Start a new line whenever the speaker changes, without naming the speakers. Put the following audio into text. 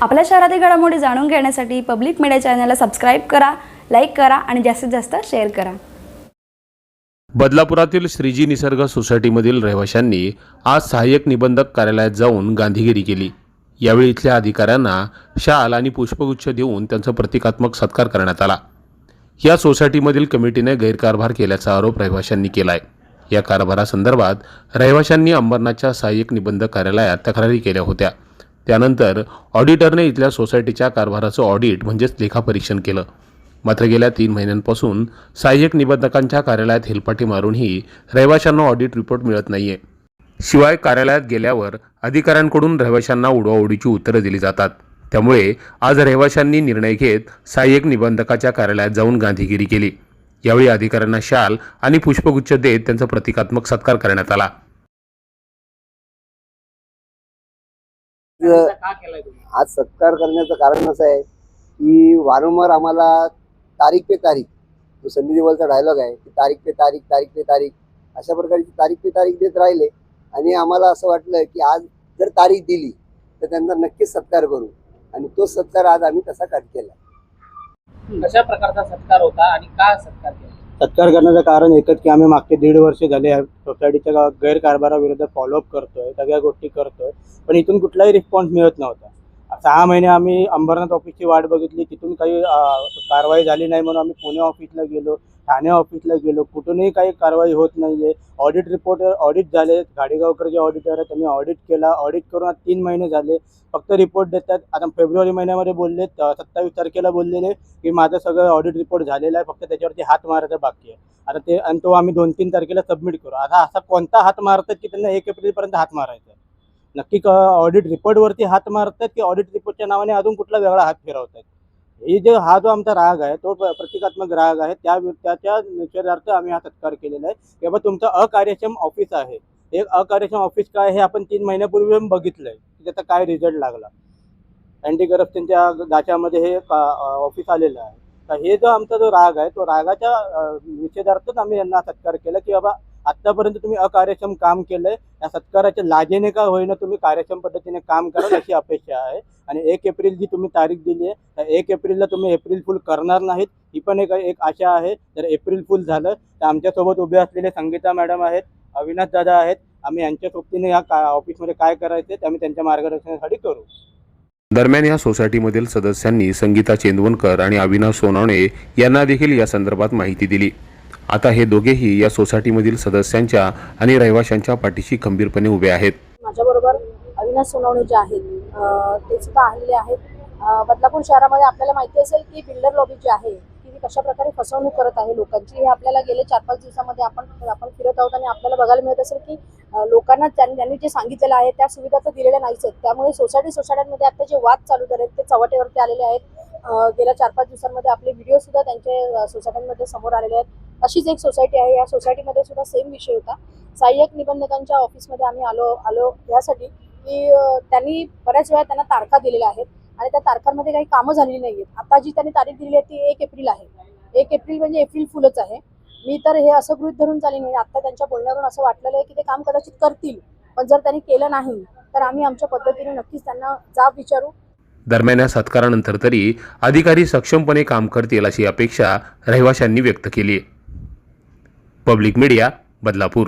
आपल्या शहरातील घडामोडी जाणून घेण्यासाठी पब्लिक मीडिया चॅनलला सबस्क्राईब करा, लाईक करा आणि जास्तीत जास्त शेअर करा।
बदलापुरातील श्रीजी निसर्ग सोसायटीमधील रहिवाशांनी आज सहाय्यक निबंधक कार्यालयात जाऊन गांधीगिरी केली। यावेळी इथल्या अधिकाऱ्यांना शाल आणि पुष्पगुच्छ देऊन त्यांचा प्रतिकात्मक सत्कार करण्यात आला। या सोसायटीमधील कमिटीने गैरकारभार केल्याचा आरोप रहिवाशांनी केलाय। या कारभारासंदर्भात रहिवाशांनी अंबरनाथच्या सहाय्यक निबंधक कार्यालयात तक्रारी केल्या होत्या। त्यानंतर ऑडिटरने इथल्या सोसायटीच्या कारभाराचं ऑडिट म्हणजेच लेखापरीक्षण केलं। मात्र गेल्या 3 महिन्यांपासून सहाय्यक निबंधकांच्या कार्यालयात हेलपाटे मारूनही रहिवाशांना ऑडिट रिपोर्ट मिळत नाहीये। शिवाय कार्यालयात गेल्यावर अधिकाऱ्यांकडून रहिवाशांना उडवाउडीची उत्तरं दिली जातात। त्यामुळे आज रहिवाशांनी निर्णय घेत सहाय्यक निबंधकाच्या कार्यालयात जाऊन गांधीगिरी केली। यावेळी अधिकाऱ्यांना शाल आणि पुष्पगुच्छ देत त्यांचा प्रतिकात्मक सत्कार करण्यात आला।
आज सत्कार करण्याचं कारण असं आहे की वारंवार आम्हाला तारीख पे तारीख, जो सनी देओलचा डायलॉग आहे की तारीख पे तारीख अशा प्रकारची तारीख पे तारीख देत राहिले आणि आम्हाला असं वाटलं की आज जर तारीख दिली तर त्यांचा नक्कीच सत्कार करू आणि तो सत्कार आज आम्ही तसा केला।
कशा प्रकारचा सत्कार होता आणि का सत्कार केला?
सत्कार करण्याचं कारण एकच की आम्ही मागचे 1.5 वर्ष झाले सोसायटीच्या गैरकारभाराविरुद्ध फॉलोअप करतोय, सगळ्या गोष्टी करतोय, पण इथून कुठलाही रिस्पॉन्स मिळत नव्हता। 6 महिने आम्ही अंबरनाथ ऑफिसची वाट बघितली, तिथून काही कारवाई झाली नाही म्हणून आम्ही पुणे ऑफिसला गेलो, ठाणे ऑफिसला गेलो, कुठूनही काही कारवाई होत नाहीये। ऑडिट रिपोर्ट ऑडिट झाले, गाडीगावकर जे ऑडिटर आहे त्यांनी ऑडिट केला, ऑडिट करून आज 3 महिने झाले, फक्त रिपोर्ट देतात। आता फेब्रुवारी महिन्यामध्ये बोलले 27 तारखेला बोललेले की माझं सगळं ऑडिट रिपोर्ट झालेला आहे, फक्त त्याच्यावरती हात मारायचा बाकी आहे। आता ते आणि तो आम्ही 2-3 तारखेला सबमिट करू। आता असा कोणता हात मारतात की त्यांना 1 एप्रिलपर्यंत हात मारायचा आहे? नक्की ऑडिट रिपोर्टवरती हात मारतात की ऑडिट रिपोर्टच्या नावाने अजून कुठला वेगळा हात फिरवतात? हे हा जो आमचा राग आहे तो प्रतिकात्मक राग आहे, त्याच्या निषेधार्थ आम्ही हा सत्कार केलेला आहे की बाबा तुमचं अकार्यक्षम ऑफिस आहे। एक अकार्यक्षम ऑफिस काय हे आपण 3 महिन्यापूर्वी बघितलंय की त्याचा काय रिझल्ट लागला। अँटी करप्शनच्या गाच्यामध्ये हे ऑफिस आलेलं आहे। तर हे जो आमचा जो राग आहे तो रागाच्या निषेधार्थच आम्ही यांना सत्कार केला की बाबा आतापर्यंत तुम्ही अकार्यक्षम काम केलंय, या सत्काराच्या लाजेने का होईना तुम्ही कार्यक्षम पद्धतीने काम कराल अशी अपेक्षा आहे। आणि 1 एप्रिल जी तुम्ही तारीख दिली आहे त्या 1 एप्रिलला तुम्ही एप्रिल फुल करणार नाहीत ही पण एक आशा आहे। जर एप्रिल फुल झालं तर आमच्यासोबत उभे असलेले संगीता मॅडम आहेत, अविनाश दादा आहेत, आम्ही यांच्या सोबतीने या ऑफिसमध्ये काय करायचे ते आम्ही त्यांच्या मार्गदर्शनासाठी करू।
दरम्यान या सोसायटीमधील सदस्यांनी संगीता चेंदवनकर आणि अविनाश सोनवणे यांना देखील या संदर्भात माहिती दिली। आता हे दोघेही या सोसायटीमधील सदस्यांच्या आणि रहिवाशांच्या पाठीशी खंबीरपणे उभे आहेत।
माझ्याबरोबर अविनाश सोनवणे जे आहेत ते सुद्धा आलेले आहेत। बदलापूर शहरामध्ये आपल्याला माहिती असेल की बिल्डर लॉबी जी आहे ती कशा प्रकारे फसवणूक करत आहे लोकांची, हे आपल्याला गेले 4-5 दिवसामध्ये आपण फिरत आहोत आणि आपल्याला बघायला मिळत असेल की लोकांना त्यांनी जे सांगितलेलं आहे त्या सुविधा तर दिलेल्या नाहीच आहेत। त्यामुळे सोसायट्यांमध्ये आता जे वाद चालू झाले ते चव्हाट्यावरती आलेले आहेत। गेल्या 4-5 दिवसांमध्ये आपले व्हिडिओ सुद्धा त्यांच्या सोसायट्यांमध्ये समोर आलेले आहेत। अशीच एक सोसायटी आहे, या सोसायटीमध्ये सुद्धा सेम विषय होता। सहाय्यक निबंधकांच्या ऑफिसमध्ये आम्ही आलो यासाठी की त्यांनी बऱ्याच वेळा त्यांना तारखा दिलेल्या आहेत आणि त्या तारखांमध्ये काही कामं झालेली नाही आहेत। आता जी त्यांनी तारीख दिलेली आहे ती 1 एप्रिल आहे। 1 एप्रिल म्हणजे एप्रिल फुलच आहे। मी तर हे असं गृहीत धरून चालेल, म्हणजे आता त्यांच्या बोलण्यावरून असं वाटलेलं आहे की ते काम कदाचित करतील, पण जर त्यांनी केलं नाही तर आम्ही आमच्या पद्धतीने नक्कीच त्यांना जाब विचारू।
दरम्यान या सत्कारानंतर तरी अधिकारी सक्षमपणे काम करतील अशी अपेक्षा रहिवाशांनी व्यक्त केली आहे। Public media, Badlapur.